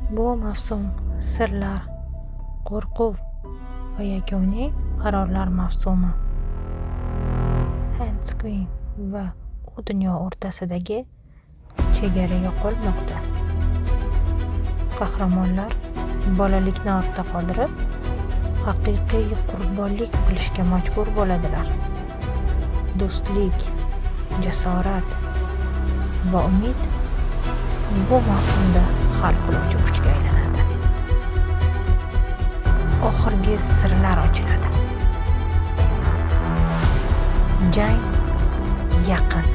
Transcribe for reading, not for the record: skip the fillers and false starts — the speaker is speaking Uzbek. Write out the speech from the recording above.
Bu mavsum sirlar, qo'rquv va yakuniy qarorlar mavsumi. Hans Quinn va u dunyo o'rtasidagi chegara yo'qolmoqda. Qahramonlar bolalikni ortda qoldirib, haqiqiy qurbonlik qilishga majbur bo'ladilar. Do'stlik, jasorat va umid bu mavsumda hal qiluvchi kuchga aylanadi. Oxirgi sirlar ochiladi. Jang yaqin.